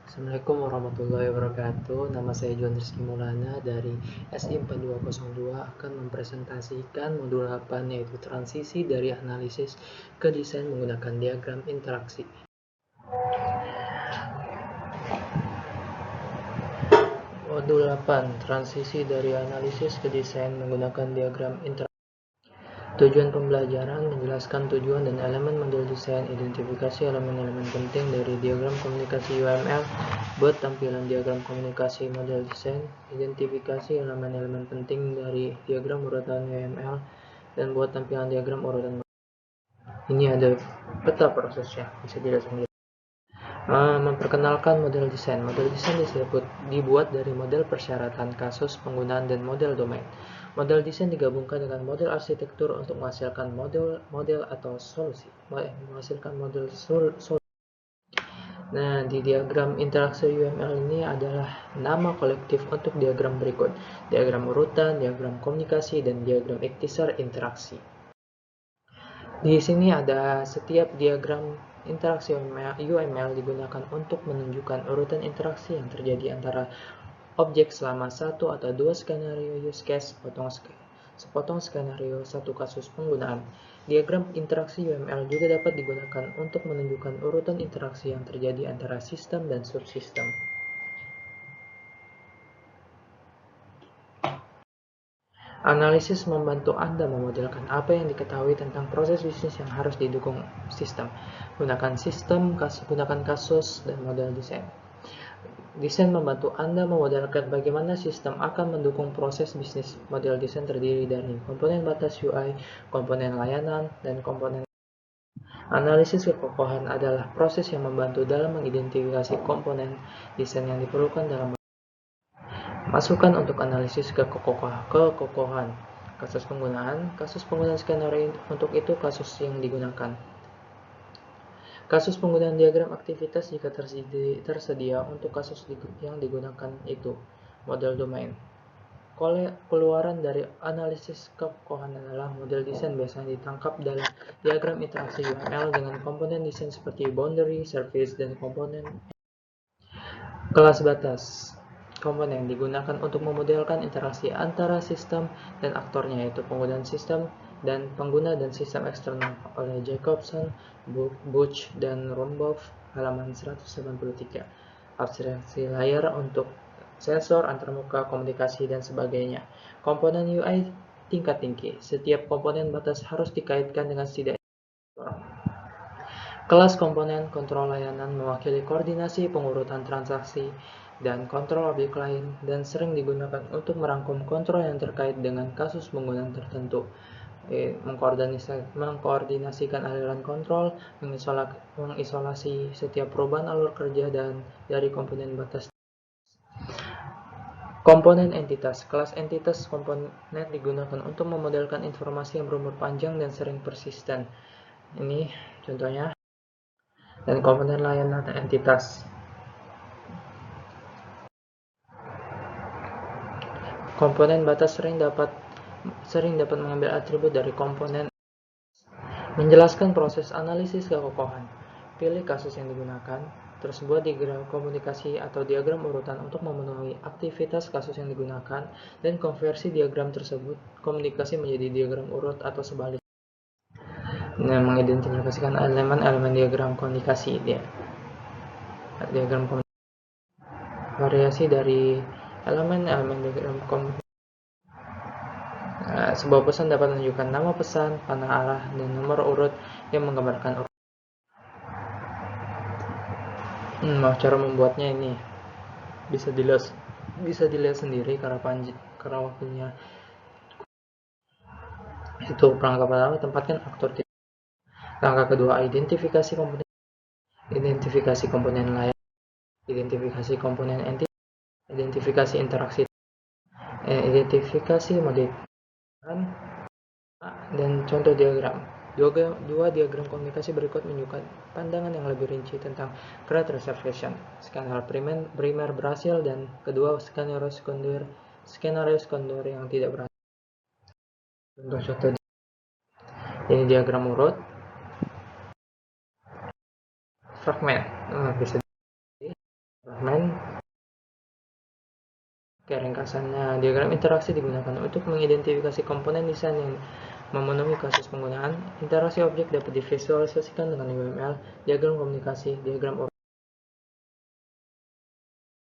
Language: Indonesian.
Assalamualaikum warahmatullahi wabarakatuh. Nama saya Juan Rizky Maulana dari SI 4202 akan mempresentasikan modul 8 yaitu transisi dari analisis ke desain menggunakan diagram interaksi. Modul 8, transisi dari analisis ke desain menggunakan diagram interaksi. Tujuan pembelajaran menjelaskan tujuan dan elemen model desain, identifikasi elemen-elemen penting dari diagram komunikasi UML, buat tampilan diagram komunikasi model desain, identifikasi elemen-elemen penting dari diagram urutan UML, dan buat tampilan diagram urutan. Ini ada peta prosesnya, bisa dilihat sendiri. Memperkenalkan model desain. Model desain dibuat dari model persyaratan, kasus, penggunaan, dan model domain. Model desain digabungkan dengan model arsitektur untuk menghasilkan model atau solusi. Nah, di diagram interaksi UML ini adalah nama kolektif untuk diagram berikut: diagram urutan, diagram komunikasi, dan diagram ikhtisar interaksi. Di sini ada setiap diagram interaksi UML digunakan untuk menunjukkan urutan interaksi yang terjadi antara objek selama satu atau dua skenario use case, sepotong skenario satu kasus penggunaan. Diagram interaksi UML juga dapat digunakan untuk menunjukkan urutan interaksi yang terjadi antara sistem dan subsistem. Analisis membantu Anda memodelkan apa yang diketahui tentang proses bisnis yang harus didukung sistem. Gunakan kasus dan model desain. Desain membantu Anda memodelkan bagaimana sistem akan mendukung proses bisnis. Model desain terdiri dari komponen batas UI, komponen layanan, dan komponen. Analisis kekokohan adalah proses yang membantu dalam mengidentifikasi komponen desain yang diperlukan dalam. Masukan untuk analisis kekokohan. Kasus penggunaan skenario untuk itu kasus yang digunakan. Kasus penggunaan diagram aktivitas jika tersedia untuk kasus yang digunakan itu. Model domain. Keluaran dari analisis kekokohan adalah model desain biasanya ditangkap dalam diagram interaksi UML dengan komponen desain seperti boundary, surface, dan komponen. Kelas batas. Komponen digunakan untuk memodelkan interaksi antara sistem dan aktornya, yaitu penggunaan sistem dan pengguna dan sistem eksternal, oleh Jacobson, Butch, dan Romboff, halaman 193. Abstraksi layer untuk sensor, antarmuka, komunikasi, dan sebagainya. Komponen UI tingkat tinggi. Setiap komponen batas harus dikaitkan dengan setidaknya. Kelas komponen kontrol layanan mewakili koordinasi pengurutan transaksi dan kontrol objek lain, dan sering digunakan untuk merangkum kontrol yang terkait dengan kasus penggunaan tertentu. Mengkoordinasikan aliran kontrol, mengisolasi setiap perubahan alur kerja dan dari komponen batas. Komponen entitas. Kelas entitas komponen digunakan untuk memodelkan informasi yang berumur panjang dan sering persisten. Ini contohnya. Dan komponen layanan entitas. Komponen batas sering dapat mengambil atribut dari komponen. Menjelaskan proses analisis kekokohan. Pilih kasus yang digunakan, terus buat diagram komunikasi atau diagram urutan untuk memenuhi aktivitas kasus yang digunakan, dan konversi diagram tersebut komunikasi menjadi diagram urut atau sebaliknya. Mengidentifikasikan elemen-elemen diagram komunikasi diagram komunikasi. Variasi dari elemen-elemen diagram komunikasi. Sebuah pesan dapat menunjukkan nama pesan, panah arah, dan nomor urut yang menggambarkan urut. Cara membuatnya ini bisa dilihat sendiri karena waktunya. Itu langkah pertama, tempatkan aktor. Langkah kedua, identifikasi komponen lain, identifikasi komponen entitas, identifikasi interaksi, identifikasi mode, dan contoh diagram. Dua diagram komunikasi berikut menunjukkan pandangan yang lebih rinci tentang Great Reservation. Skenario primer berhasil dan kedua skenario sekunder yang tidak berhasil. Contoh ini diagram urut fragmen. Bisa Rahman. Oke, ringkasannya, diagram interaksi digunakan untuk mengidentifikasi komponen desain yang memenuhi kasus penggunaan. Interaksi objek dapat divisualisasikan dengan UML, diagram komunikasi, diagram